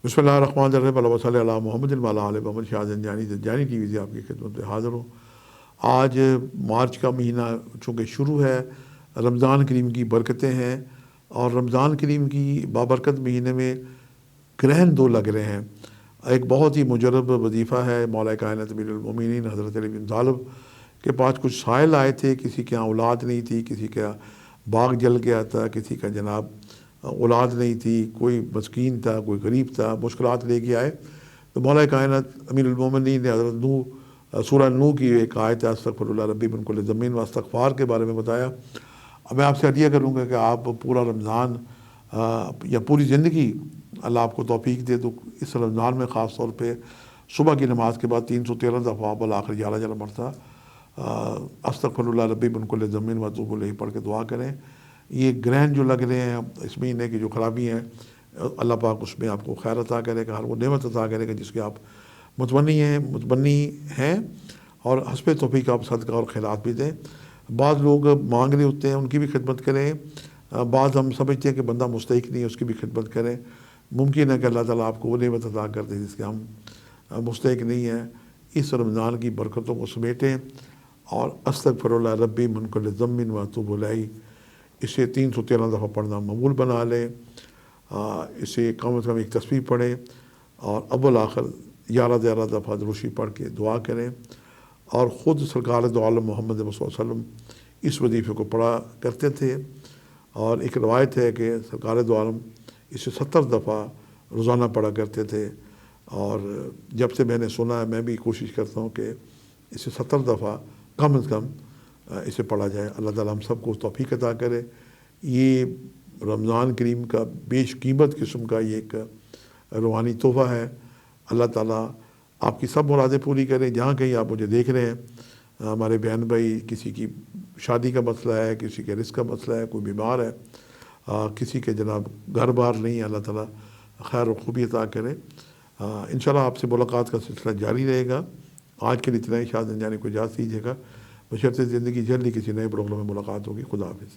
بسم اللہ الرحمن الرحیم، اللہم صلی علی محمد وعلی آل محمد۔ شاہ زنجانی ٹی وی سے آپ کی خدمت میں حاضر ہوں۔ آج مارچ کا مہینہ چونکہ شروع ہے، رمضان کریم کی برکتیں ہیں، اور رمضان کریم کی بابرکت مہینے میں گرہن دو لگ رہے ہیں۔ ایک بہت ہی مجرب وظیفہ ہے مولا کائنات امیر المومنین حضرت علی بن طالب کے پاس کچھ سائل آئے تھے، کسی کے یہاں اولاد نہیں تھی، کسی کا باغ جل گیا تھا، کسی کا جناب اولاد نہیں تھی، کوئی مسکین تھا، کوئی غریب تھا، مشکلات لے کے آئے تو مولا کائنات امیر المومنین نے حضرت نوح سورہ نوح کی ایک آیت ہے استغفر اللہ ربی من کل ذنب و استغفار کے بارے میں بتایا۔ اب میں آپ سے عطیہ کروں گا کہ آپ پورا رمضان یا پوری زندگی اللہ آپ کو توفیق دے تو اس رمضان میں خاص طور پہ صبح کی نماز کے بعد 313 دفعہ بالآخر 11 مرتبہ استغفر اللہ ربی من کل ذنب و اتوب الیہ پڑھ کے دعا کریں۔ یہ گرہن جو لگ رہے ہیں اس مہینے کی جو خرابی ہیں، اللہ پاک اس میں آپ کو خیر عطا کرے گا، ہر وہ نعمت عطا کرے گا جس کے آپ متمنی ہیں، اور حسب توفیق آپ صدقہ اور خیرات بھی دیں۔ بعض لوگ مانگ رہے ہوتے ہیں، ان کی بھی خدمت کریں۔ بعض ہم سمجھتے ہیں کہ بندہ مستحق نہیں ہے، اس کی بھی خدمت کریں۔ ممکن ہے کہ اللہ تعالیٰ آپ کو وہ نعمت عطا کر دے جس کے ہم مستحق نہیں ہیں۔ اس رمضان کی برکتوں کو سمیٹیں اور استغفر اللہ ربی من کل ذنب و اتوب الیہ اسے 313 دفعہ پڑھنا معمول بنا لیں۔ اسے کم از کم ایک تسبیح پڑھیں اور اول آخر 11 دفعہ دروشی پڑھ کے دعا کریں، اور خود سرکار دو عالم محمد صلی اللہ علیہ وسلم اس وظیفے کو پڑھا کرتے تھے، اور ایک روایت ہے کہ سرکار دو عالم اسے 70 دفعہ روزانہ پڑھا کرتے تھے، اور جب سے میں نے سنا ہے میں بھی کوشش کرتا ہوں کہ اسے 70 دفعہ کم از کم اسے پڑھا جائے۔ اللہ تعالیٰ ہم سب کو توفیق عطا کرے۔ یہ رمضان کریم کا بیش قیمت قسم کا یہ ایک روحانی تحفہ ہے۔ اللہ تعالیٰ آپ کی سب مرادیں پوری کریں۔ جہاں کہیں آپ مجھے دیکھ رہے ہیں، ہمارے بہن بھائی، کسی کی شادی کا مسئلہ ہے، کسی کے رزق کا مسئلہ ہے، کوئی بیمار ہے، کسی کے جناب گھر بار نہیں ہے، اللہ تعالیٰ خیر و خوبی عطا کرے۔ انشاءاللہ آپ سے ملاقات کا سلسلہ جاری رہے گا۔ آج کے لیے اتنا ہی۔ شاہ زنجانی کو اجازت دیجیے گا، بشرط زندگی جلدی کسی نئے پروگرام میں ملاقات ہوگی۔ خدا حافظ۔